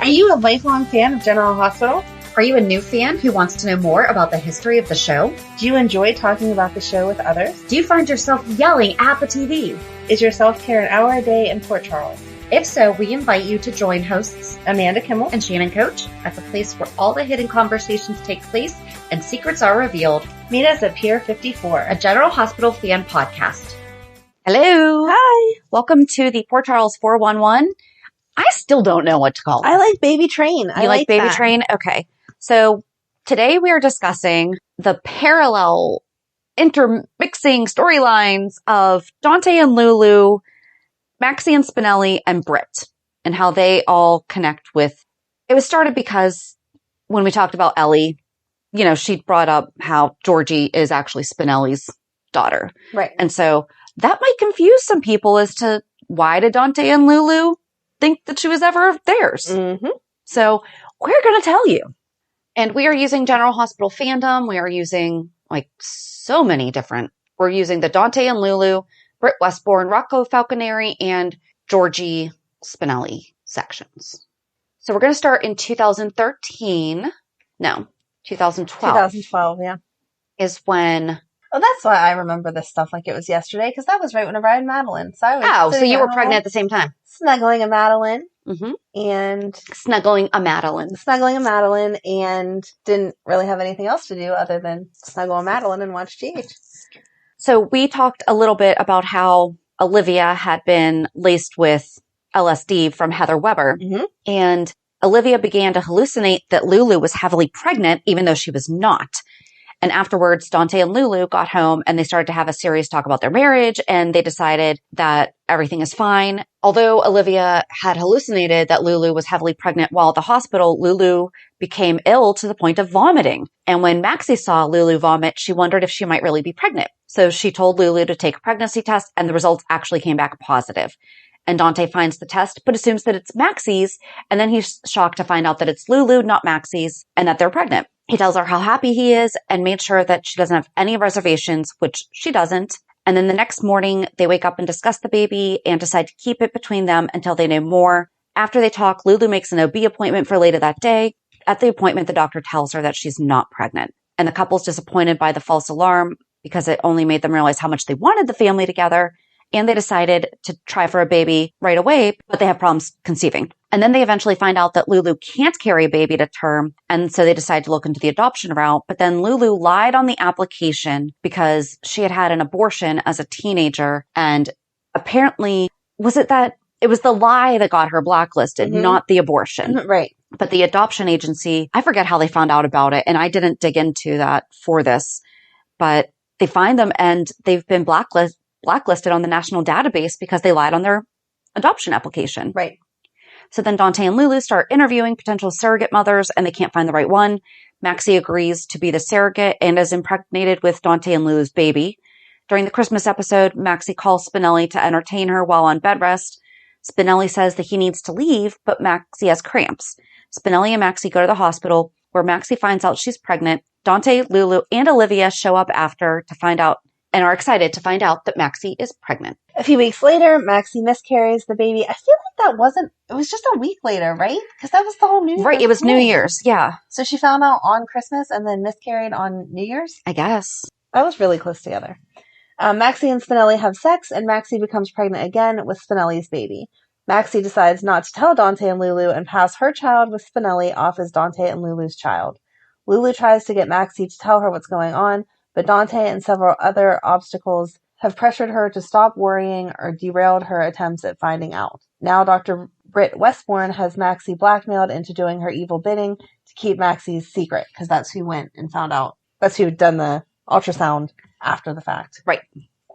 Are you a lifelong fan of General Hospital? Are you a new fan who wants to know more about the history of the show? Do you enjoy talking about the show with others? Do you find yourself yelling at the TV? Is your self-care an hour a day in Port Charles? If so, we invite you to join hosts Amanda Kimmel and Shannon Coach at the place where all the hidden conversations take place and secrets are revealed. Meet us at Pier 54, a General Hospital fan podcast. Hello. Hi. Welcome to the Port Charles 411. I still don't know what to call it. I like Baby Train. You like Baby Train? Okay. So today we are discussing the parallel intermixing storylines of Dante and Lulu, Maxie and Spinelli, and Britt, and how they all connect with. It was started because when we talked about Ellie, you know, she brought up how Georgie is actually Spinelli's daughter. Right. And so that might confuse some people as to why did Dante and Lulu think that she was ever theirs. Mm-hmm. So we're going to tell you. And we are using General Hospital fandom. We are using so many different. We're using the Dante and Lulu, Britt Westbourne, Rocco Falconeri, and Georgie Spinelli sections. So we're going to start in 2013. No, 2012. 2012, yeah. Is when... Oh, that's why I remember this stuff like it was yesterday, because that was right when I had Madeline. So you were pregnant at the same time. Snuggling a Madeline. Mm-hmm. And snuggling a Madeline and didn't really have anything else to do other than snuggle a Madeline and watch GH. So we talked a little bit about how Olivia had been laced with LSD from Heather Weber. Mm-hmm. And Olivia began to hallucinate that Lulu was heavily pregnant, even though she was not. And afterwards, Dante and Lulu got home and they started to have a serious talk about their marriage, and they decided that everything is fine. Although Olivia had hallucinated that Lulu was heavily pregnant while at the hospital, Lulu became ill to the point of vomiting. And when Maxie saw Lulu vomit, she wondered if she might really be pregnant. So she told Lulu to take a pregnancy test, and the results actually came back positive. And Dante finds the test, but assumes that it's Maxie's. And then he's shocked to find out that it's Lulu, not Maxie's, and that they're pregnant. He tells her how happy he is and made sure that she doesn't have any reservations, which she doesn't. And then the next morning, they wake up and discuss the baby and decide to keep it between them until they know more. After they talk, Lulu makes an OB appointment for later that day. At the appointment, the doctor tells her that she's not pregnant. And the couple's disappointed by the false alarm because it only made them realize how much they wanted the family together. And they decided to try for a baby right away, but they have problems conceiving. And then they eventually find out that Lulu can't carry a baby to term. And so they decide to look into the adoption route. But then Lulu lied on the application because she had had an abortion as a teenager. And apparently, it was the lie that got her blacklisted, Mm-hmm. not the abortion. Right. But the adoption agency, I forget how they found out about it. And I didn't dig into that for this. But they find them and they've been blacklisted on the national database because they lied on their adoption application. Right. So then Dante and Lulu start interviewing potential surrogate mothers and they can't find the right one. Maxie agrees to be the surrogate and is impregnated with Dante and Lulu's baby. During the Christmas episode, Maxie calls Spinelli to entertain her while on bed rest. Spinelli says that he needs to leave, but Maxie has cramps. Spinelli and Maxie go to the hospital where Maxie finds out she's pregnant. Dante, Lulu, and Olivia show up after to find out and are excited to find out that Maxie is pregnant. A few weeks later, Maxie miscarries the baby. I feel like it was just a week later, right? Because that was the whole New Year's. Right, it was New Year's, yeah. So she found out on Christmas and then miscarried on New Year's? I guess. That was really close together. Maxie and Spinelli have sex, and Maxie becomes pregnant again with Spinelli's baby. Maxie decides not to tell Dante and Lulu and pass her child with Spinelli off as Dante and Lulu's child. Lulu tries to get Maxie to tell her what's going on, but Dante and several other obstacles have pressured her to stop worrying or derailed her attempts at finding out. Now Dr. Britt Westbourne has Maxie blackmailed into doing her evil bidding to keep Maxie's secret, because that's who went and found out. That's who had done the ultrasound after the fact. Right.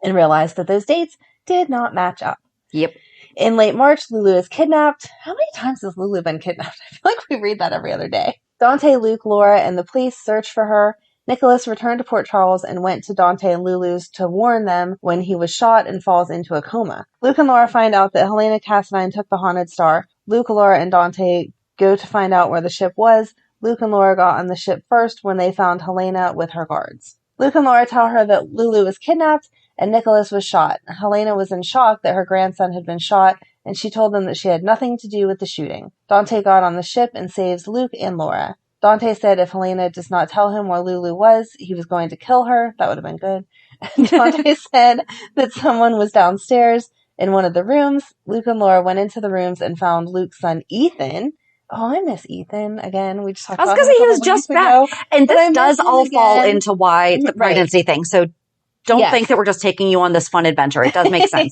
And realized that those dates did not match up. Yep. In late March, Lulu is kidnapped. How many times has Lulu been kidnapped? I feel like we read that every other day. Dante, Luke, Laura, and the police search for her. Nicholas returned to Port Charles and went to Dante and Lulu's to warn them when he was shot and falls into a coma. Luke and Laura find out that Helena Cassadine took the Haunted Star. Luke, Laura, and Dante go to find out where the ship was. Luke and Laura got on the ship first when they found Helena with her guards. Luke and Laura tell her that Lulu was kidnapped and Nicholas was shot. Helena was in shock that her grandson had been shot and she told them that she had nothing to do with the shooting. Dante got on the ship and saves Luke and Laura. Dante said if Helena does not tell him where Lulu was, he was going to kill her. That would have been good. Dante said that someone was downstairs in one of the rooms. Luke and Laura went into the rooms and found Luke's son, Ethan. Oh, I miss Ethan. Again, we just talked about him. I was going to say he was just back. And this does all fall into why the pregnancy thing. So don't think that we're just taking you on this fun adventure. It does make sense.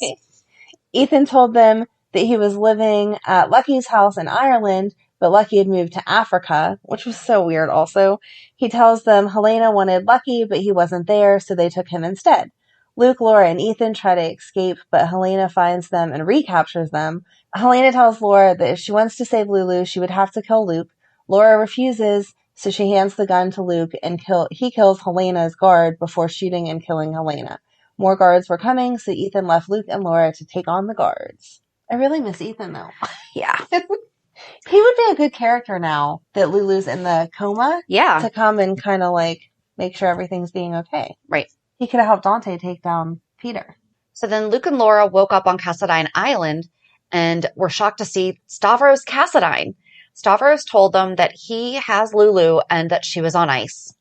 Ethan told them that he was living at Lucky's house in Ireland, but Lucky had moved to Africa, which was so weird also. He tells them Helena wanted Lucky, but he wasn't there, so they took him instead. Luke, Laura, and Ethan try to escape, but Helena finds them and recaptures them. Helena tells Laura that if she wants to save Lulu, she would have to kill Luke. Laura refuses, so she hands the gun to Luke, and he kills Helena's guard before shooting and killing Helena. More guards were coming, so Ethan left Luke and Laura to take on the guards. I really miss Ethan, though. Yeah. He would be a good character now that Lulu's in the coma. Yeah. To come and kind of like make sure everything's being okay. Right. He could have helped Dante take down Peter. So then Luke and Laura woke up on Cassadine Island and were shocked to see Stavros Cassadine. Stavros told them that he has Lulu and that she was on ice.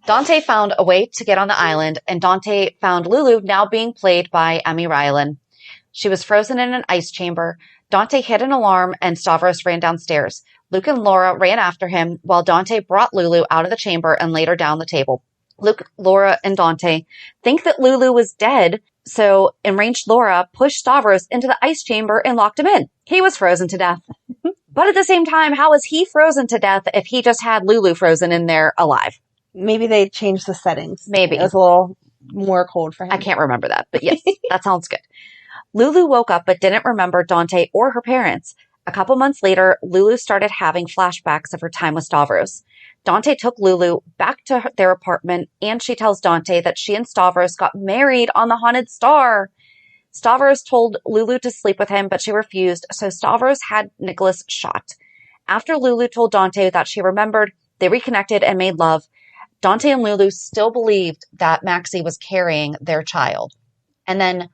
Dante found a way to get on the island, and Dante found Lulu now being played by Emmy Rylan. She was frozen in an ice chamber. Dante hit an alarm, and Stavros ran downstairs. Luke and Laura ran after him, while Dante brought Lulu out of the chamber and laid her down the table. Luke, Laura, and Dante think that Lulu was dead, so enraged Laura pushed Stavros into the ice chamber and locked him in. He was frozen to death. But at the same time, how was he frozen to death if he just had Lulu frozen in there alive? Maybe they changed the settings. Maybe. It was a little more cold for him. I can't remember that, but yes, that sounds good. Lulu woke up but didn't remember Dante or her parents. A couple months later, Lulu started having flashbacks of her time with Stavros. Dante took Lulu back to their apartment, and she tells Dante that she and Stavros got married on the Haunted Star. Stavros told Lulu to sleep with him, but she refused, so Stavros had Nicholas shot. After Lulu told Dante that she remembered, they reconnected and made love. Dante and Lulu still believed that Maxie was carrying their child. And then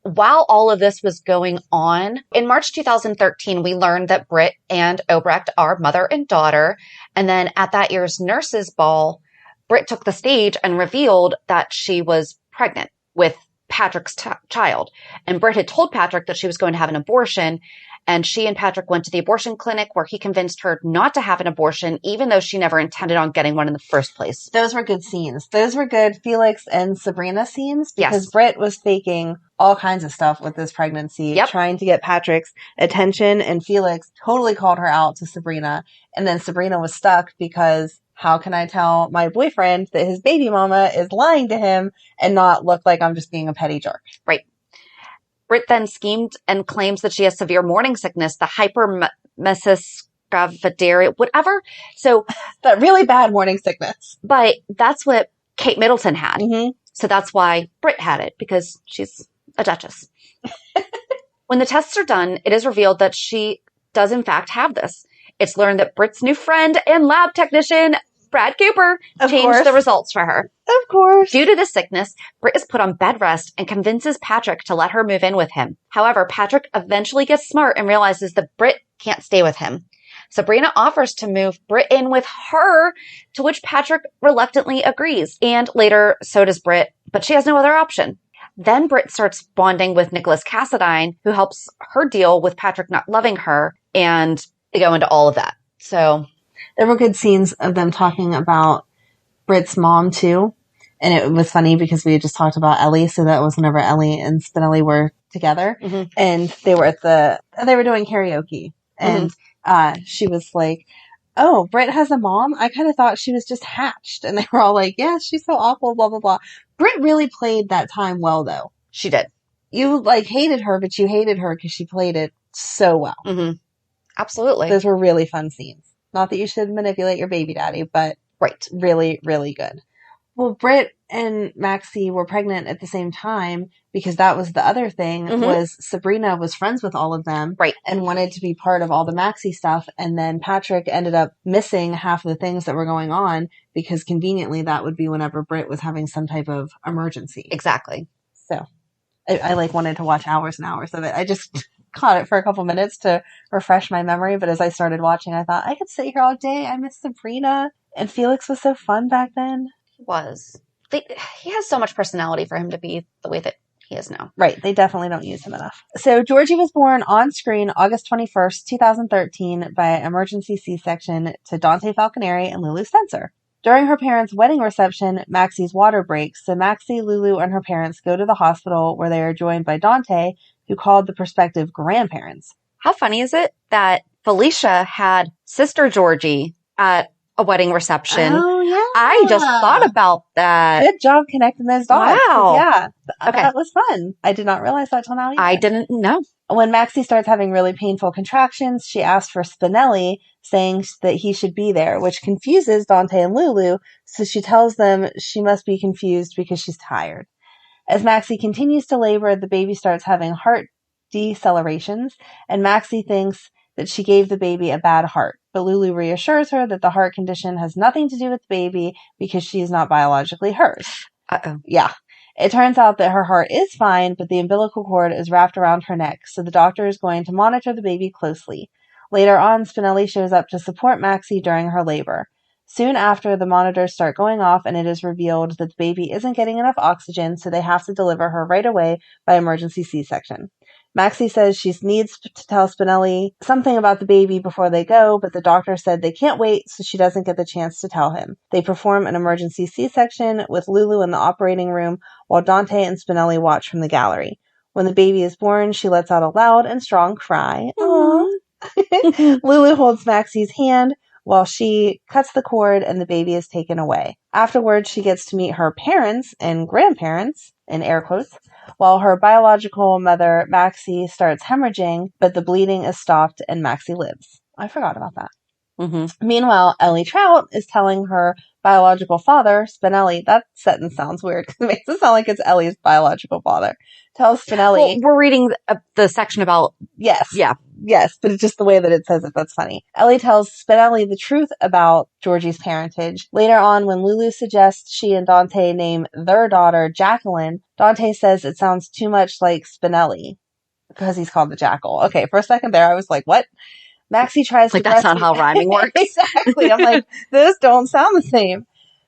while all of this was going on, in March 2013, we learned that Britt and Obrecht are mother and daughter. And then at that year's nurses' ball, Britt took the stage and revealed that she was pregnant with Patrick's child. And Britt had told Patrick that she was going to have an abortion. And she and Patrick went to the abortion clinic where he convinced her not to have an abortion, even though she never intended on getting one in the first place. Those were good scenes. Those were good Felix and Sabrina scenes because Yes. Britt was faking all kinds of stuff with this pregnancy, trying to get Patrick's attention, and Felix totally called her out to Sabrina. And then Sabrina was stuck because how can I tell my boyfriend that his baby mama is lying to him and not look like I'm just being a petty jerk? Right. Britt then schemed and claims that she has severe morning sickness, the hypermesis whatever. So that really bad morning sickness. But that's what Kate Middleton had. Mm-hmm. So that's why Britt had it, because she's a duchess. When the tests are done, it is revealed that she does in fact have this. It's learned that Britt's new friend and lab technician, Brad Cooper, changed the results for her. Of course. Due to this sickness, Britt is put on bed rest and convinces Patrick to let her move in with him. However, Patrick eventually gets smart and realizes that Britt can't stay with him. Sabrina offers to move Britt in with her, to which Patrick reluctantly agrees. And later, so does Britt, but she has no other option. Then Britt starts bonding with Nicholas Cassadine, who helps her deal with Patrick not loving her, and they go into all of that. So there were good scenes of them talking about Britt's mom too. And it was funny because we had just talked about Ellie. So that was whenever Ellie and Spinelli were together, and they were they were doing karaoke, and she was like, "Oh, Britt has a mom? I kind of thought she was just hatched." And they were all like, "Yeah, she's so awful, blah, blah, blah." Britt really played that time well, though. She did. You hated her, but you hated her because she played it so well. Mm-hmm. Absolutely. Those were really fun scenes. Not that you should manipulate your baby daddy, but really, really good. Well, Britt and Maxie were pregnant at the same time because that was the other thing, was Sabrina was friends with all of them and wanted to be part of all the Maxie stuff. And then Patrick ended up missing half of the things that were going on because conveniently that would be whenever Britt was having some type of emergency. Exactly. So I like wanted to watch hours and hours of it. I just caught it for a couple minutes to refresh my memory, but as I started watching, I thought I could sit here all day. I miss Sabrina, and Felix was so fun back then. He was. He has so much personality for him to be the way that he is now. Right. They definitely don't use him enough. So Georgie was born on screen August 21st, 2013 by emergency C-section to Dante Falconeri and Lulu Spencer. During her parents' wedding reception, Maxie's water breaks, so Maxie, Lulu, and her parents go to the hospital where they are joined by Dante, who called the prospective grandparents. How funny is it that Felicia had Sister Georgie at a wedding reception? Oh, yeah. I just thought about that. Good job connecting those dots. Wow. Yeah. Okay. That was fun. I did not realize that till now either. I didn't know. When Maxie starts having really painful contractions, she asks for Spinelli, saying that he should be there, which confuses Dante and Lulu, so she tells them she must be confused because she's tired. As Maxie continues to labor, the baby starts having heart decelerations, and Maxie thinks that she gave the baby a bad heart. But Lulu reassures her that the heart condition has nothing to do with the baby because she is not biologically hers. Uh-oh. Yeah. It turns out that her heart is fine, but the umbilical cord is wrapped around her neck, so the doctor is going to monitor the baby closely. Later on, Spinelli shows up to support Maxie during her labor. Soon after, the monitors start going off, and it is revealed that the baby isn't getting enough oxygen, so they have to deliver her right away by emergency C-section. Maxie says she needs to tell Spinelli something about the baby before they go, but the doctor said they can't wait, so she doesn't get the chance to tell him. They perform an emergency C-section with Lulu in the operating room while Dante and Spinelli watch from the gallery. When the baby is born, she lets out a loud and strong cry. Aww. Lulu holds Maxie's hand while she cuts the cord and the baby is taken away. Afterwards, she gets to meet her parents and grandparents, in air quotes, while her biological mother, Maxie, starts hemorrhaging, but the bleeding is stopped and Maxie lives. I forgot about that. Mm-hmm. Meanwhile, Ellie Trout is telling her biological father, Spinelli, that sentence sounds weird because it makes it sound like it's Ellie's biological father, tells Spinelli. Well, we're reading the section about... Yes. Yeah. Yes, but it's just the way that it says it that's funny. Ellie tells Spinelli the truth about Georgie's parentage. Later on, when Lulu suggests she and Dante name their daughter Jacqueline, Dante says it sounds too much like Spinelli because he's called the Jackal. Okay, for a second there, I was like, what? Maxie tries to breastfeed. That's not how rhyming works. Exactly. I'm like, those don't sound the same.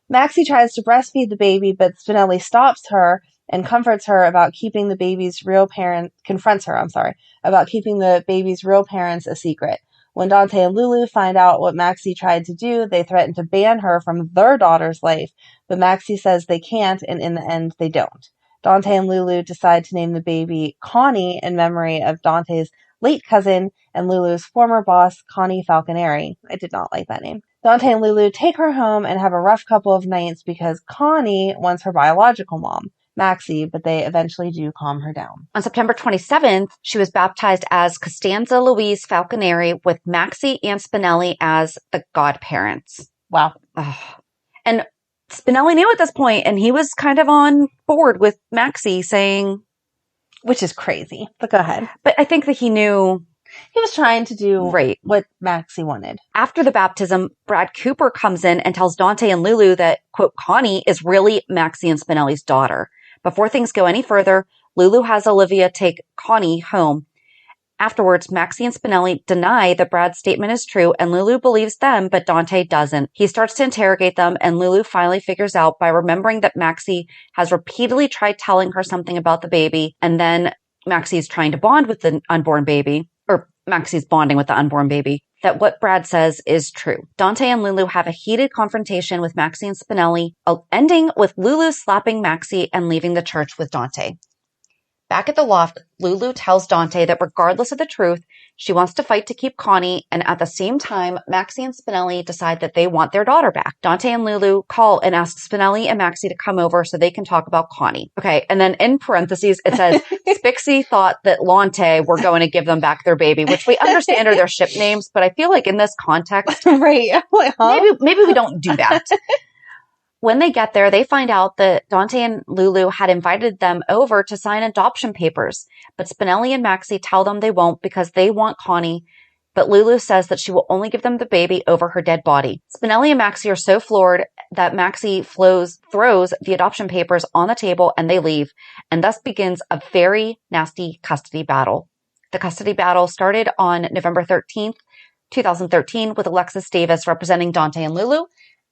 Maxie tries to breastfeed the baby, but Spinelli stops her and comforts her about keeping the baby's real parent, confronts her, about keeping the baby's real parents a secret. When Dante and Lulu find out what Maxie tried to do, they threaten to ban her from their daughter's life, but Maxie says they can't, and in the end, they don't. Dante and Lulu decide to name the baby Connie in memory of Dante's late cousin and Lulu's former boss, Connie Falconeri. I did not like that name. Dante and Lulu take her home and have a rough couple of nights because Connie wants her biological mom, Maxie, but they eventually do calm her down. On September 27th, she was baptized as Costanza Louise Falconeri with Maxie and Spinelli as the godparents. Wow. Oh. And Spinelli knew at this point, and he was kind of on board with Maxie saying... Which is crazy, but go ahead. But I think that he knew... He was trying to do right. what Maxie wanted. After the baptism, Brad Cooper comes in and tells Dante and Lulu that, quote, Connie is really Maxie and Spinelli's daughter. Before things go any further, Lulu has Olivia take Connie home. Afterwards, Maxie and Spinelli deny that Brad's statement is true, and Lulu believes them, but Dante doesn't. He starts to interrogate them, and Lulu finally figures out by remembering that Maxie has repeatedly tried telling her something about the baby, and then Maxie's trying to bond with the unborn baby, or Maxie's bonding with the unborn baby, that what Brad says is true. Dante and Lulu have a heated confrontation with Maxie and Spinelli, ending with Lulu slapping Maxie and leaving the church with Dante. Back at the loft, Lulu tells Dante that regardless of the truth, she wants to fight to keep Connie, and at the same time, Maxie and Spinelli decide that they want their daughter back. Dante and Lulu call and ask Spinelli and Maxie to come over so they can talk about Connie. Okay, and then in parentheses, it says, Spixie thought that Lante were going to give them back their baby, which we understand are their ship names, but I feel like in this context, right? Like, huh? maybe we don't do that. When they get there, they find out that Dante and Lulu had invited them over to sign adoption papers, but Spinelli and Maxie tell them they won't because they want Connie. but Lulu says that she will only give them the baby over her dead body. Spinelli and Maxie are so floored that Maxie throws the adoption papers on the table and they leave, and thus begins a very nasty custody battle. The custody battle started on November 13th, 2013, with Alexis Davis representing Dante and Lulu,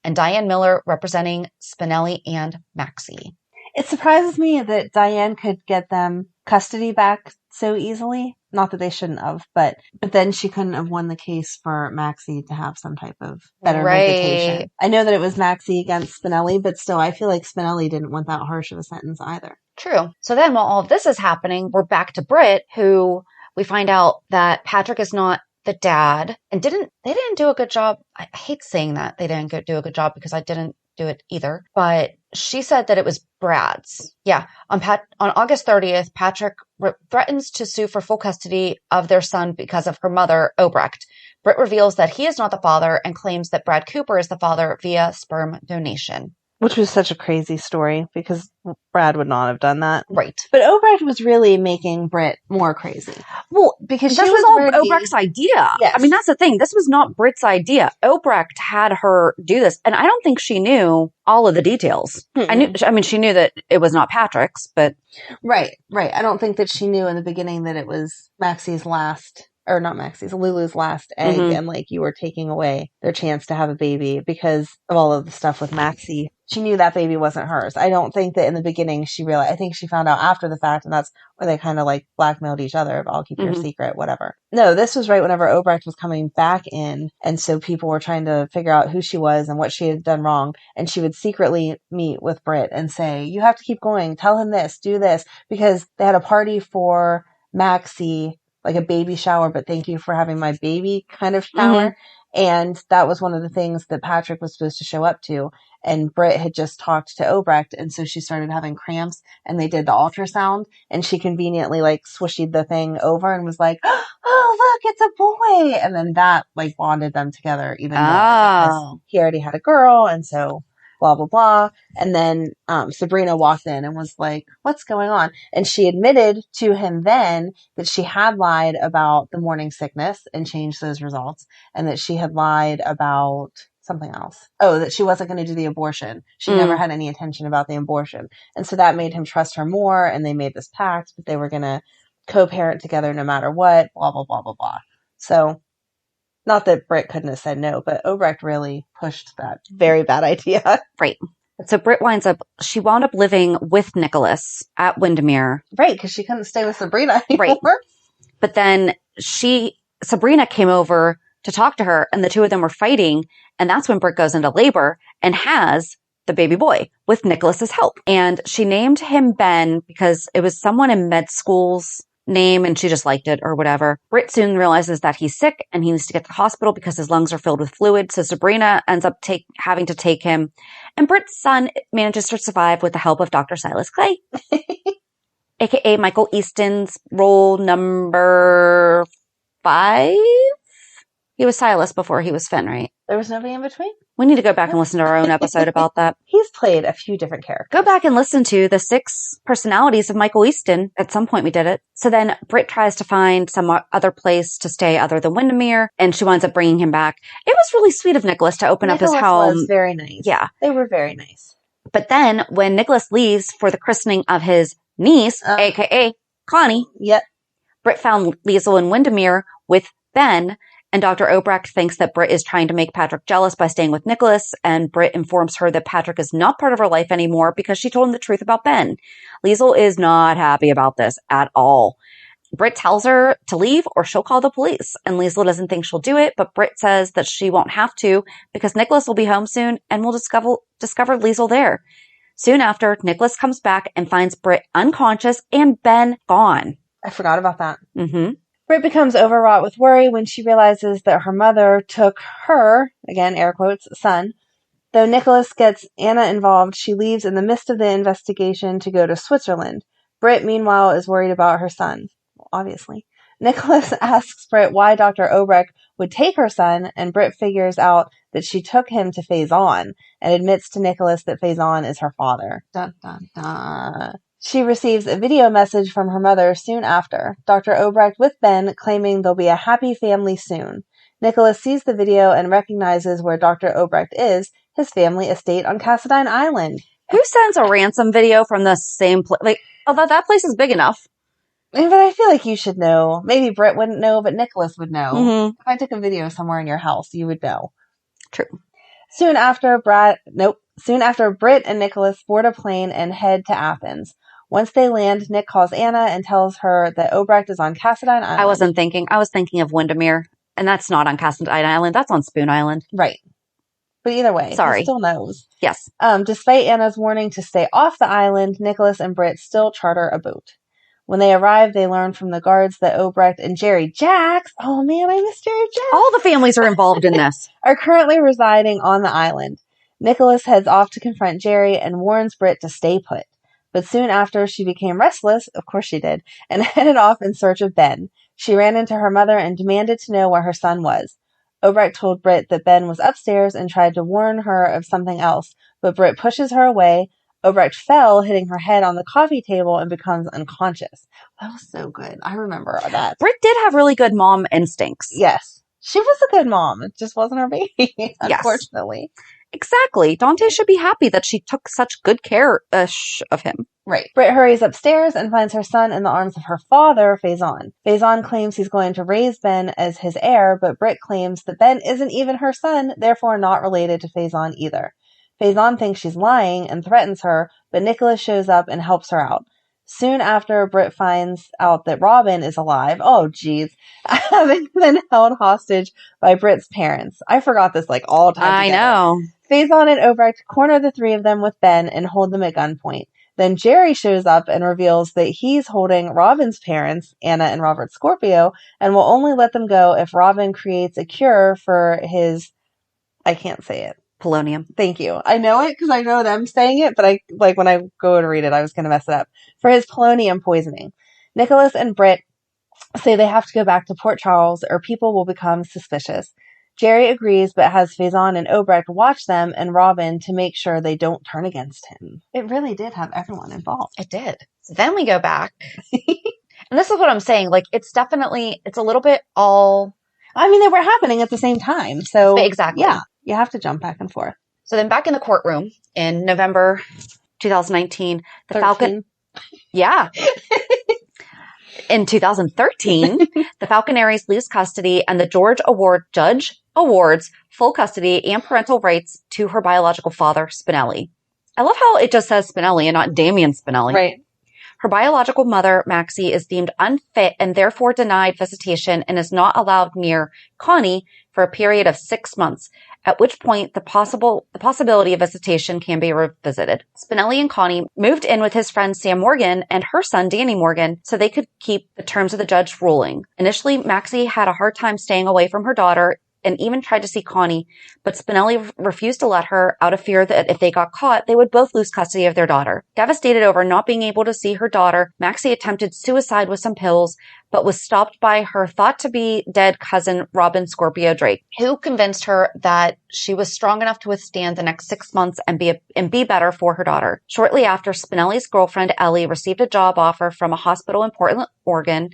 and Diane Miller representing Spinelli and Maxie. It surprises me that Diane could get them custody back so easily. Not that they shouldn't have, but then she couldn't have won the case for Maxie to have some type of better visitation. I know that it was Maxie against Spinelli, but still, I feel like Spinelli didn't want that harsh of a sentence either. True. So then while all of this is happening, we're back to Britt, who we find out that Patrick is not the dad, and they didn't do a good job. I hate saying that they didn't do a good job because I didn't do it either, but she said that it was Brad's. Yeah. On August 30th, Patrick threatens to sue for full custody of their son because of her mother, Obrecht. Britt reveals that he is not the father and claims that Brad Cooper is the father via sperm donation. Which was such a crazy story because Brad would not have done that. Right. But Obrecht was really making Britt more crazy. Well, because this was all Obrecht's idea. Yes. I mean, that's the thing. This was not Britt's idea. Obrecht had her do this. And I don't think she knew all of the details. Mm-mm. She knew that it was not Patrick's, but. Right. I don't think that she knew in the beginning that it was Lulu's last egg, mm-hmm. and like you were taking away their chance to have a baby because of all of the stuff with Maxie. She knew that baby wasn't hers. I don't think that in the beginning she realized. I think she found out after the fact, and that's where they kind of like blackmailed each other. I'll keep your secret, whatever. No, this was right whenever Obrecht was coming back in, and so people were trying to figure out who she was and what she had done wrong, and she would secretly meet with Britt and say, "You have to keep going. Tell him this. Do this," because they had a party for Maxie. Like a baby shower, but thank you for having my baby kind of shower. Mm-hmm. And that was one of the things that Patrick was supposed to show up to. And Britt had just talked to Obrecht. And so she started having cramps and they did the ultrasound and she conveniently like swishied the thing over and was like, "Oh, look, it's a boy." And then that like bonded them together even more because he already had a girl. And so blah, blah, blah. And then Sabrina walked in and was like, "What's going on?" And she admitted to him then that she had lied about the morning sickness and changed those results, and that she had lied about something else. Oh, that she wasn't going to do the abortion. She never had any intention about the abortion. And so that made him trust her more, and they made this pact that they were going to co-parent together no matter what, blah, blah, blah, blah, blah. So not that Britt couldn't have said no, but Obrecht really pushed that very bad idea. Right. So Britt wound up living with Nicholas at Windermere. Right, because she couldn't stay with Sabrina anymore. Right. But then Sabrina came over to talk to her, and the two of them were fighting, and that's when Britt goes into labor and has the baby boy with Nicholas's help. And she named him Ben because it was someone in med school's name and she just liked it or whatever. Britt soon realizes that he's sick and he needs to get to the hospital because his lungs are filled with fluid. So Sabrina ends up having to take him, and Britt's son manages to survive with the help of Dr. Silas Clay, aka Michael Easton's role number 5. He was Silas before he was Finn, right? There was nobody in between? We need to go back and listen to our own episode about that. He's played a few different characters. Go back and listen to the 6 personalities of Michael Easton. At some point we did it. So then Britt tries to find some other place to stay other than Windermere, and she winds up bringing him back. It was really sweet of Nicholas to open up his home. Was very nice. Yeah. They were very nice. But then when Nicholas leaves for the christening of his niece, aka Connie, yep. Britt found Liesl in Windermere with Ben, and Dr. Obrecht thinks that Britt is trying to make Patrick jealous by staying with Nicholas, and Britt informs her that Patrick is not part of her life anymore because she told him the truth about Ben. Liesl is not happy about this at all. Britt tells her to leave or she'll call the police, and Liesl doesn't think she'll do it, but Britt says that she won't have to because Nicholas will be home soon and will discover Liesl there. Soon after, Nicholas comes back and finds Britt unconscious and Ben gone. I forgot about that. Mm-hmm. Britt becomes overwrought with worry when she realizes that her mother took her, again, air quotes, son. Though Nicholas gets Anna involved, she leaves in the midst of the investigation to go to Switzerland. Britt, meanwhile, is worried about her son. Well, obviously. Nicholas asks Britt why Dr. Obrecht would take her son, and Britt figures out that she took him to Faison and admits to Nicholas that Faison is her father. Dun, dun, dun. She receives a video message from her mother soon after. Dr. Obrecht with Ben claiming they'll be a happy family soon. Nicholas sees the video and recognizes where Dr. Obrecht is, his family estate on Cassadine Island. Who sends a ransom video from the same place? Like, although that place is big enough. But I feel like you should know. Maybe Britt wouldn't know, but Nicholas would know. Mm-hmm. If I took a video somewhere in your house, you would know. True. Soon after, Britt and Nicholas board a plane and head to Athens. Once they land, Nick calls Anna and tells her that Obrecht is on Cassadine Island. I was thinking of Windermere, and that's not on Cassadine Island. That's on Spoon Island. Right. But either way, Sorry. he still knows. Yes. Despite Anna's warning to stay off the island, Nicholas and Britt still charter a boat. When they arrive, they learn from the guards that Obrecht and Jerry Jacks, oh man, I miss Jerry Jacks, All the families are involved in this. are currently residing on the island. Nicholas heads off to confront Jerry and warns Britt to stay put. But soon after, she became restless, of course she did, and headed off in search of Ben. She ran into her mother and demanded to know where her son was. Obrecht told Britt that Ben was upstairs and tried to warn her of something else, but Britt pushes her away. Obrecht fell, hitting her head on the coffee table, and becomes unconscious. That was so good. I remember that. Britt did have really good mom instincts. Yes. She was a good mom. It just wasn't her baby, unfortunately. Exactly. Dante should be happy that she took such good care of him. Right. Britt hurries upstairs and finds her son in the arms of her father, Faison. Faison claims he's going to raise Ben as his heir, but Britt claims that Ben isn't even her son, therefore not related to Faison either. Faison thinks she's lying and threatens her, but Nicholas shows up and helps her out. Soon after, Britt finds out that Robin is alive. Oh, geez. Having been held hostage by Britt's parents. I forgot this all the time. I know. Faison and Obrecht corner the three of them with Ben and hold them at gunpoint. Then Jerry shows up and reveals that he's holding Robin's parents, Anna and Robert Scorpio, and will only let them go if Robin creates a cure for his... I can't say it. Polonium. Thank you. I know it because I know them saying it, but when I go to read it, I was going to mess it up. For his polonium poisoning. Nicholas and Britt say they have to go back to Port Charles or people will become suspicious. Jerry agrees but has Faison and Obrecht watch them and Robin to make sure they don't turn against him. It really did have everyone involved. It did. So then we go back. And this is what I'm saying. It's a little bit all... I mean, they were happening at the same time. So exactly. Yeah, you have to jump back and forth. So then back in the courtroom in November 2019, the 13. Falcon... Yeah. In 2013, the Falconeris lose custody and the judge awards full custody and parental rights to her biological father, Spinelli. I love how it just says Spinelli and not Damian Spinelli. Right. Her biological mother, Maxie, is deemed unfit and therefore denied visitation and is not allowed near Connie for a period of 6 months, at which point the possibility of visitation can be revisited. Spinelli and Connie moved in with his friend Sam Morgan and her son Danny Morgan so they could keep the terms of the judge ruling. Initially, Maxie had a hard time staying away from her daughter and even tried to see Connie, but Spinelli refused to let her out of fear that if they got caught, they would both lose custody of their daughter. Devastated over not being able to see her daughter, Maxie attempted suicide with some pills, but was stopped by her thought-to-be dead cousin, Robin Scorpio Drake, who convinced her that she was strong enough to withstand the next 6 months and be better for her daughter. Shortly after, Spinelli's girlfriend, Ellie, received a job offer from a hospital in Portland, Oregon.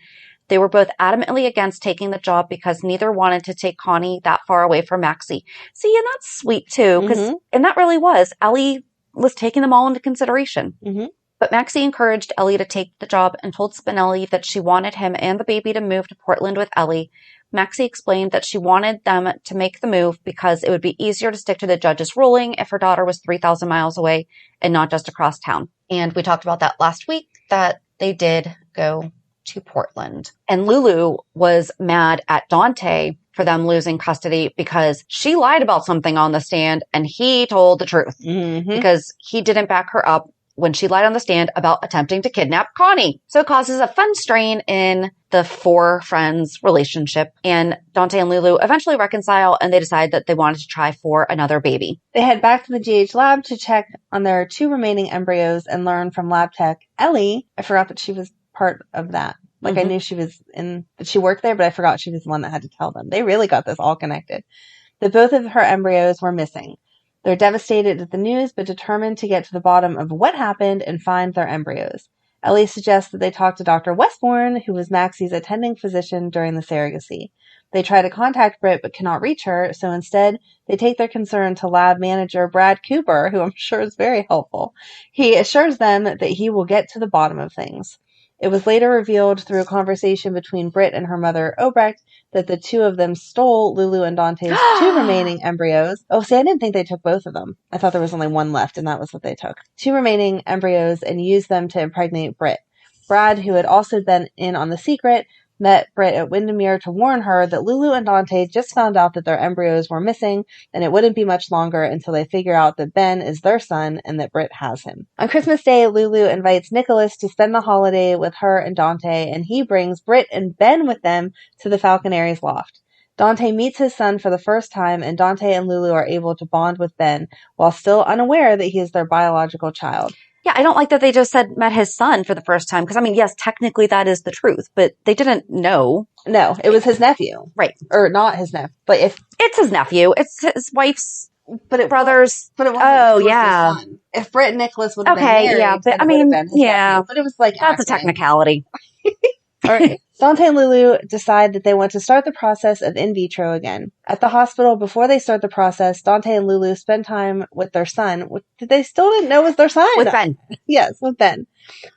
They were both adamantly against taking the job because neither wanted to take Connie that far away from Maxie. See, and that's sweet too, and that really was. Ellie was taking them all into consideration. Mm-hmm. But Maxie encouraged Ellie to take the job and told Spinelli that she wanted him and the baby to move to Portland with Ellie. Maxie explained that she wanted them to make the move because it would be easier to stick to the judge's ruling if her daughter was 3,000 miles away and not just across town. And we talked about that last week, that they did go to Portland. And Lulu was mad at Dante for them losing custody because she lied about something on the stand and he told the truth because he didn't back her up when she lied on the stand about attempting to kidnap Connie. So it causes a fun strain in the four friends' relationship, and Dante and Lulu eventually reconcile and they decide that they wanted to try for another baby. They head back to the GH lab to check on their 2 remaining embryos and learn from lab tech Ellie. I forgot that she was part of that. I knew she was that she worked there, but I forgot she was the one that had to tell them. They really got this all connected. That both of her embryos were missing. They're devastated at the news, but determined to get to the bottom of what happened and find their embryos. Ellie suggests that they talk to Dr. Westbourne, who was Maxie's attending physician during the surrogacy. They try to contact Britt but cannot reach her, so instead they take their concern to lab manager Brad Cooper, who I'm sure is very helpful. He assures them that he will get to the bottom of things. It was later revealed through a conversation between Britt and her mother, Obrecht, that the two of them stole Lulu and Dante's two remaining embryos. Oh, see, I didn't think they took both of them. I thought there was only one left, and that was what they took. Two remaining embryos and used them to impregnate Britt. Brad, who had also been in on the secret, met Britt at Windermere to warn her that Lulu and Dante just found out that their embryos were missing, and it wouldn't be much longer until they figure out that Ben is their son and that Britt has him. On Christmas Day, Lulu invites Nicholas to spend the holiday with her and Dante, and he brings Britt and Ben with them to the Falconeri's loft. Dante meets his son for the first time, and Dante and Lulu are able to bond with Ben, while still unaware that he is their biological child. Yeah, I don't like that they just said met his son for the first time. Because, I mean, yes, technically that is the truth, but they didn't know. No, it was his nephew. Right. Or not his nephew. But it's his nephew. It's his wife's brother's. But it wasn't his son. If Britt and Nicholas would have been married, yeah, but then it would have been his nephew. But it was like that's a technicality. All right. Dante and Lulu decide that they want to start the process of in vitro again. At the hospital, before they start the process, Dante and Lulu spend time with their son, which they still didn't know was their son. With Ben. Yes, with Ben.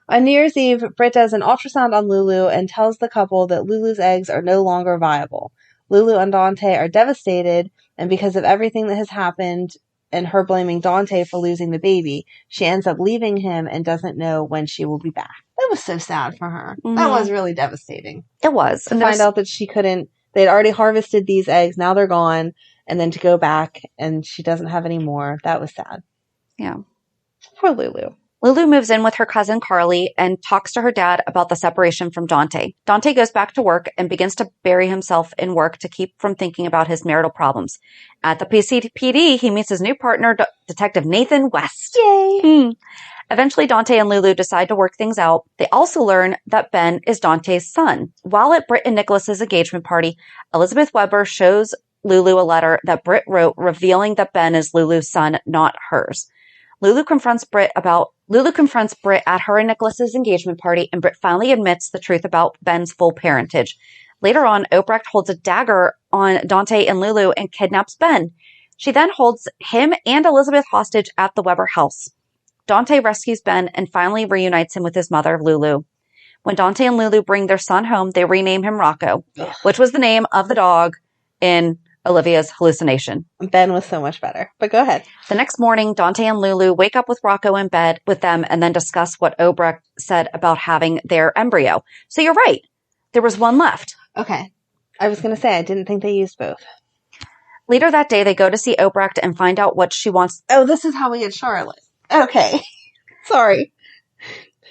On New Year's Eve, Britt does an ultrasound on Lulu and tells the couple that Lulu's eggs are no longer viable. Lulu and Dante are devastated, and because of everything that has happened and her blaming Dante for losing the baby, she ends up leaving him and doesn't know when she will be back. That was so sad for her. Mm-hmm. That was really devastating. It was. To find out that she couldn't, they'd already harvested these eggs, now they're gone, and then to go back and she doesn't have any more. That was sad. Yeah. Poor Lulu. Lulu moves in with her cousin Carly and talks to her dad about the separation from Dante. Dante goes back to work and begins to bury himself in work to keep from thinking about his marital problems. At the PCPD, he meets his new partner, Detective Nathan West. Yay! Eventually, Dante and Lulu decide to work things out. They also learn that Ben is Dante's son. While at Britt and Nicholas's engagement party, Elizabeth Weber shows Lulu a letter that Britt wrote revealing that Ben is Lulu's son, not hers. Lulu confronts Britt at her and Nicholas's engagement party, and Britt finally admits the truth about Ben's full parentage. Later on, Obrecht holds a dagger on Dante and Lulu and kidnaps Ben. She then holds him and Elizabeth hostage at the Weber house. Dante rescues Ben and finally reunites him with his mother, Lulu. When Dante and Lulu bring their son home, they rename him Rocco, which was the name of the dog in Olivia's hallucination. Ben was so much better, but go ahead. The next morning, Dante and Lulu wake up with Rocco in bed with them and then discuss what Obrecht said about having their embryo. So you're right. There was one left. Okay. I was going to say, I didn't think they used both. Later that day, they go to see Obrecht and find out what she wants. Oh, this is how we get Charlotte. Okay. Sorry.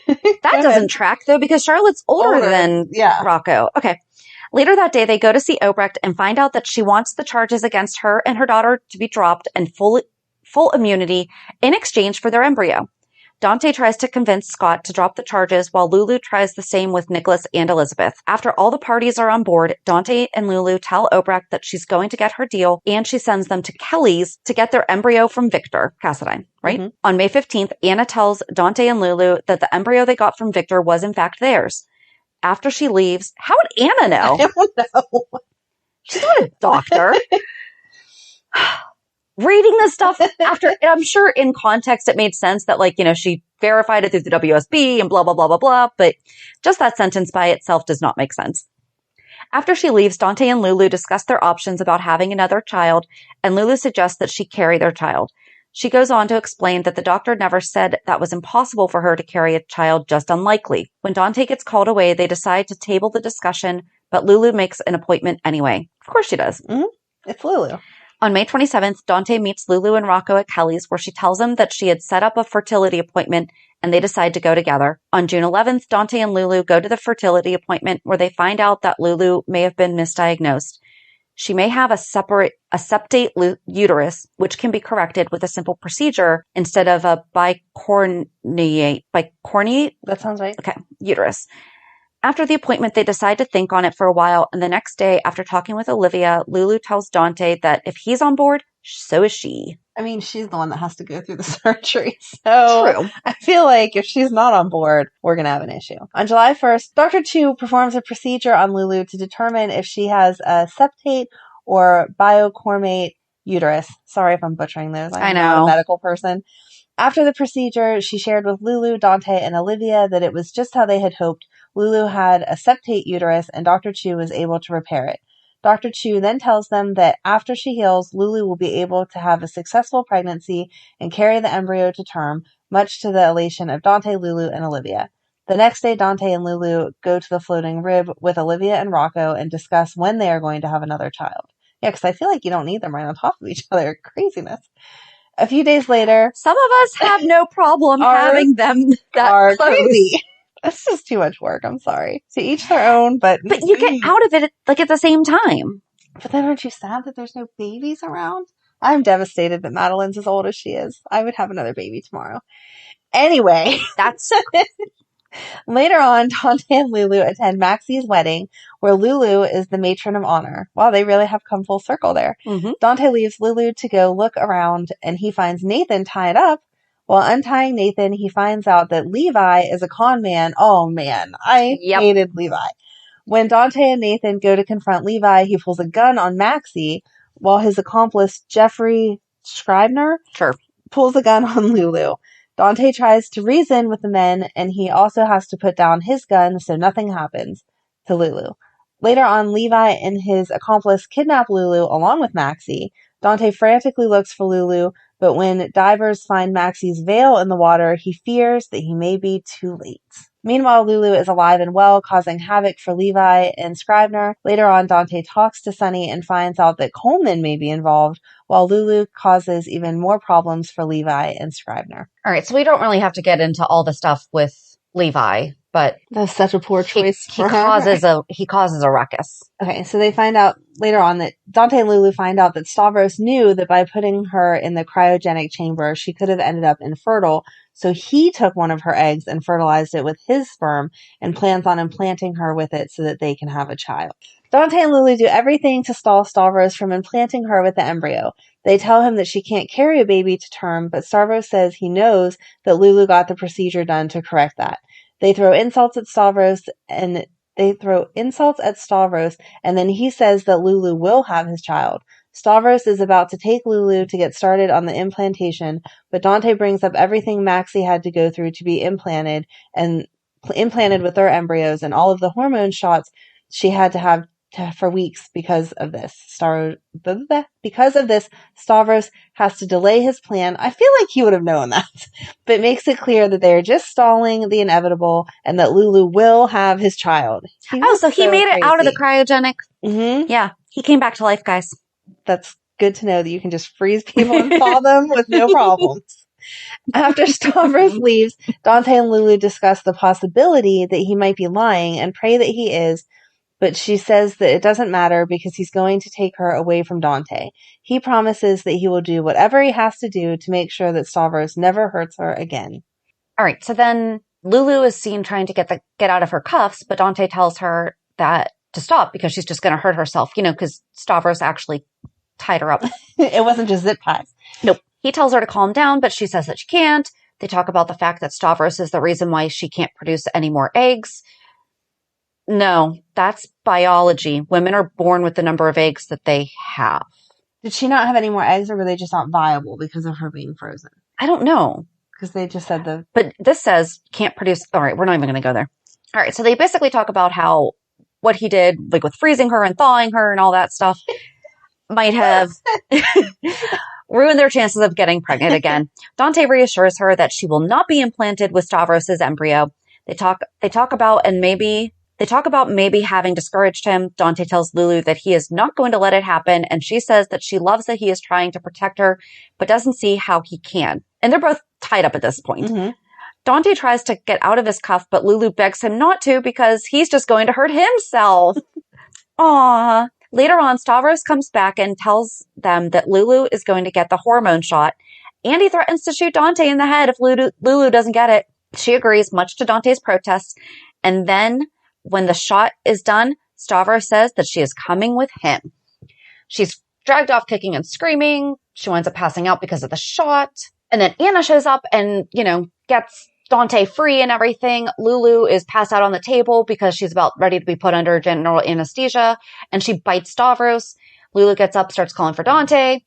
That doesn't track, though, because Charlotte's older than Rocco. Okay. Later that day, they go to see Obrecht and find out that she wants the charges against her and her daughter to be dropped and full immunity in exchange for their embryo. Dante tries to convince Scott to drop the charges while Lulu tries the same with Nicholas and Elizabeth. After all the parties are on board, Dante and Lulu tell Obrecht that she's going to get her deal and she sends them to Kelly's to get their embryo from Victor Cassadine, right? Mm-hmm. On May 15th, Anna tells Dante and Lulu that the embryo they got from Victor was in fact theirs. After she leaves, how would Anna know? I don't know. She's not a doctor. Reading this stuff after, and I'm sure in context it made sense that, like, you know, she verified it through the WSB and blah, blah, blah, blah, blah, but just that sentence by itself does not make sense. After she leaves, Dante and Lulu discuss their options about having another child, and Lulu suggests that she carry their child. She goes on to explain that the doctor never said that was impossible for her to carry a child, just unlikely. When Dante gets called away, they decide to table the discussion, but Lulu makes an appointment anyway. Of course she does. Mm-hmm. It's Lulu. On May 27th, Dante meets Lulu and Rocco at Kelly's, where she tells them that she had set up a fertility appointment and they decide to go together. On June 11th, Dante and Lulu go to the fertility appointment where they find out that Lulu may have been misdiagnosed. She may have a septate uterus, which can be corrected with a simple procedure instead of a bicornuate. That sounds right. Okay, uterus. After the appointment, they decide to think on it for a while, and the next day, after talking with Olivia, Lulu tells Dante that if he's on board, so is she. I mean, she's the one that has to go through the surgery. So True. I feel like if she's not on board, we're going to have an issue. On July 1st, Dr. Chu performs a procedure on Lulu to determine if she has a septate or biocormate uterus. Sorry if I'm butchering those. I'm not a medical person. After the procedure, she shared with Lulu, Dante, and Olivia that it was just how they had hoped. Lulu had a septate uterus, and Dr. Chu was able to repair it. Dr. Chu then tells them that after she heals, Lulu will be able to have a successful pregnancy and carry the embryo to term, much to the elation of Dante, Lulu, and Olivia. The next day, Dante and Lulu go to the floating rib with Olivia and Rocco and discuss when they are going to have another child. Yeah, because I feel like you don't need them right on top of each other. Craziness. A few days later, some of us have no problem having them that close. Crazy. That's just too much work. I'm sorry. To each their own, but you get out of it like at the same time. But then aren't you sad that there's no babies around? I'm devastated that Madeline's as old as she is. I would have another baby tomorrow. Anyway, that's later on, Dante and Lulu attend Maxie's wedding, where Lulu is the matron of honor. Wow, they really have come full circle there. Mm-hmm. Dante leaves Lulu to go look around, and he finds Nathan tied up. While untying Nathan, he finds out that Levi is a con man. Oh, man. I hated Levi. When Dante and Nathan go to confront Levi, he pulls a gun on Maxie, while his accomplice, Jeffrey Scribner, pulls a gun on Lulu. Dante tries to reason with the men, and he also has to put down his gun so nothing happens to Lulu. Later on, Levi and his accomplice kidnap Lulu along with Maxie. Dante frantically looks for Lulu, but when divers find Maxie's veil in the water, he fears that he may be too late. Meanwhile, Lulu is alive and well, causing havoc for Levi and Scribner. Later on, Dante talks to Sunny and finds out that Coleman may be involved, while Lulu causes even more problems for Levi and Scribner. All right, so we don't really have to get into all the stuff with Levi, but that's such a poor choice. He causes a ruckus. Okay, so they find out later on that Dante and Lulu find out that Stavros knew that by putting her in the cryogenic chamber, she could have ended up infertile. So he took one of her eggs and fertilized it with his sperm and plans on implanting her with it so that they can have a child. Dante and Lulu do everything to stall Stavros from implanting her with the embryo. They tell him that she can't carry a baby to term, but Stavros says he knows that Lulu got the procedure done to correct that. They throw insults at Stavros, and then he says that Lulu will have his child. Stavros is about to take Lulu to get started on the implantation, but Dante brings up everything Maxie had to go through to be implanted with their embryos and all of the hormone shots she had to have for weeks because of this. Stavros has to delay his plan. I feel like he would have known that, but makes it clear that they are just stalling the inevitable and that Lulu will have his child. So he made it out of the cryogenic. Mm-hmm. Yeah, he came back to life, guys. That's good to know that you can just freeze people and thaw them with no problems. After Stavros leaves, Dante and Lulu discuss the possibility that he might be lying and pray that he is, but she says that it doesn't matter because he's going to take her away from Dante. He promises that he will do whatever he has to do to make sure that Stavros never hurts her again. All right, so then Lulu is seen trying to get out of her cuffs, but Dante tells her that to stop because she's just going to hurt herself, because Stavros actually tied her up. It wasn't just zip ties. Nope. He tells her to calm down, but she says that she can't. They talk about the fact that Stavros is the reason why she can't produce any more eggs. No, that's biology. Women are born with the number of eggs that they have. Did she not have any more eggs, or were they just not viable because of her being frozen? I don't know. Because they just said But this says can't produce... All right, we're not even going to go there. All right, so they basically talk about how what he did, like with freezing her and thawing her and all that stuff, might have ruined their chances of getting pregnant again. Dante reassures her that she will not be implanted with Stavros' embryo. They talk about maybe having discouraged him. Dante tells Lulu that he is not going to let it happen, and she says that she loves that he is trying to protect her, but doesn't see how he can. And they're both tied up at this point. Mm-hmm. Dante tries to get out of his cuff, but Lulu begs him not to because he's just going to hurt himself. Aww. Later on, Stavros comes back and tells them that Lulu is going to get the hormone shot, and he threatens to shoot Dante in the head if Lulu doesn't get it. She agrees, much to Dante's protests, and then when the shot is done, Stavros says that she is coming with him. She's dragged off kicking and screaming. she winds up passing out because of the shot. And then Anna shows up and, gets Dante free and everything. Lulu is passed out on the table because she's about ready to be put under general anesthesia, and she bites Stavros. Lulu gets up, starts calling for Dante.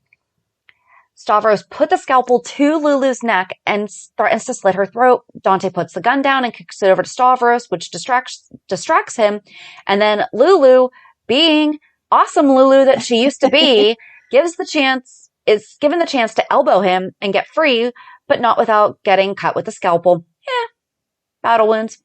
Stavros put the scalpel to Lulu's neck and threatens to slit her throat. Dante puts the gun down and kicks it over to Stavros, which distracts him. And then Lulu, being awesome Lulu that she used to be, is given the chance to elbow him and get free, but not without getting cut with the scalpel. Battle wounds.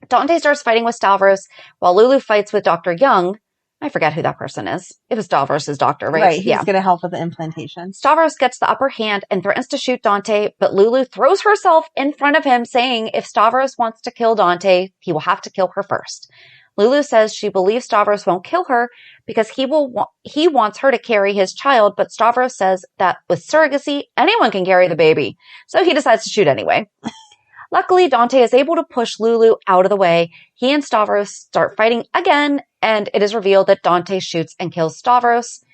Dante starts fighting with Stavros while Lulu fights with Dr. Young. I forget who that person is. It was Stavros' doctor, right? Right, he's going to help with the implantation. Stavros gets the upper hand and threatens to shoot Dante, but Lulu throws herself in front of him, saying if Stavros wants to kill Dante, he will have to kill her first. Lulu says she believes Stavros won't kill her because he wants her to carry his child, but Stavros says that with surrogacy, anyone can carry the baby. So he decides to shoot anyway. Luckily, Dante is able to push Lulu out of the way. He and Stavros start fighting again, and it is revealed that Dante shoots and kills Stavros.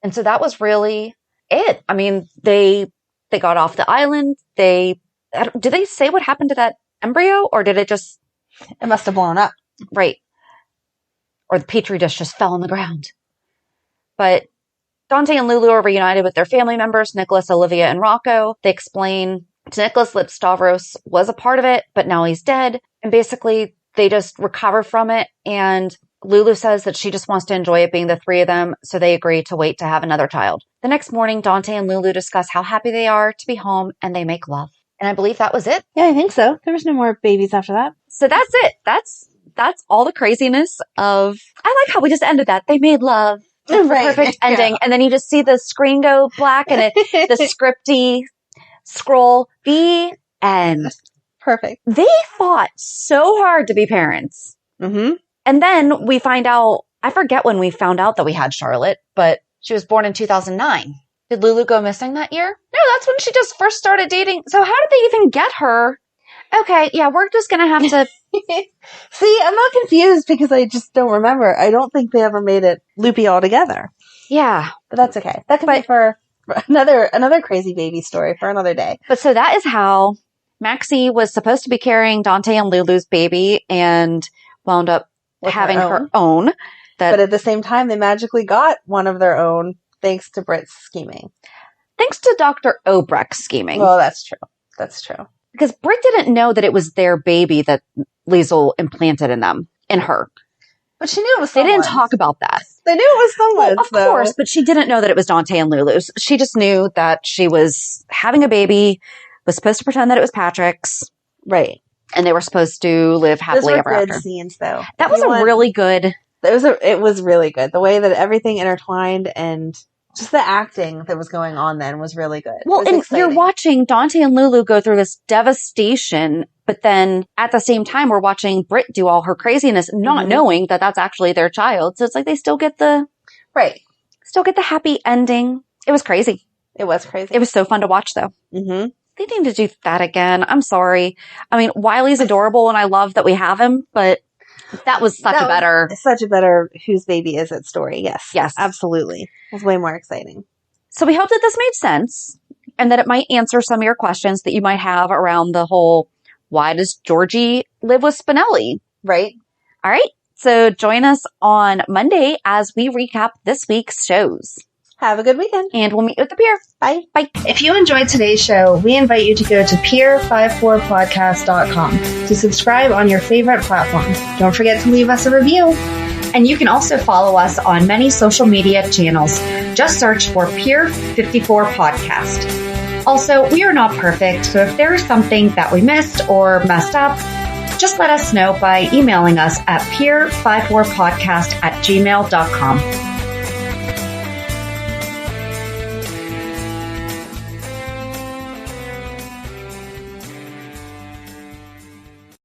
And so that was really it. I mean, they got off the island. Did they say what happened to that embryo, or did it just... It must have blown up. Right. Or the petri dish just fell on the ground. But Dante and Lulu are reunited with their family members, Nicholas, Olivia, and Rocco. They explain to Nicholas that Stavros was a part of it, but now he's dead. And basically, they just recover from it. And Lulu says that she just wants to enjoy it being the three of them, so they agree to wait to have another child. The next morning, Dante and Lulu discuss how happy they are to be home, and they make love. And I believe that was it. Yeah, I think so. There was no more babies after that. So that's it. That's all the craziness of... I like how we just ended that. They made love. Right. Perfect ending. Yeah. And then you just see the screen go black and the scripty scroll. The end. Perfect. They fought so hard to be parents. Mm-hmm. And then we find out, I forget when we found out that we had Charlotte, but she was born in 2009. Did Lulu go missing that year? No, that's when she just first started dating. So how did they even get her? Okay, yeah, we're just going to have to... See, I'm not confused because I just don't remember. I don't think they ever made it loopy altogether. Yeah. But that's okay. That can be for another crazy baby story for another day. But so that is how Maxie was supposed to be carrying Dante and Lulu's baby and wound up having her own. But at the same time, they magically got one of their own thanks to Britt's scheming. Thanks to Dr. Obrecht's scheming. Well, that's true. That's true. Because Britt didn't know that it was their baby that Liesl implanted in her. But she knew it was someone's. They didn't talk about that. They knew it was someone's, of course, but she didn't know that it was Dante and Lulu's. She just knew that she was having a baby, was supposed to pretend that it was Patrick's. Right. And they were supposed to live happily ever after. Those were good scenes, though. That was really good. It was really good. The way that everything intertwined and just the acting that was going on then was really good. Well, and you're watching Dante and Lulu go through this devastation, but then at the same time, we're watching Britt do all her craziness, not knowing that that's actually their child. So it's like they still get the happy ending. It was crazy. It was crazy. It was so fun to watch, though. Mm-hmm. They need to do that again. I'm sorry. I mean, Wiley's adorable, and I love that we have him, but that was such a better whose baby is it story. Yes, absolutely. It was way more exciting. So we hope that this made sense and that it might answer some of your questions that you might have around the whole, why does Georgie live with Spinelli? Right. All right. So join us on Monday as we recap this week's shows. Have a good weekend. And we'll meet you at the pier. Bye. Bye. If you enjoyed today's show, we invite you to go to pier54podcast.com to subscribe on your favorite platform. Don't forget to leave us a review. And you can also follow us on many social media channels. Just search for Pier 54 Podcast. Also, we are not perfect, so if there is something that we missed or messed up, just let us know by emailing us at pier54podcast@gmail.com.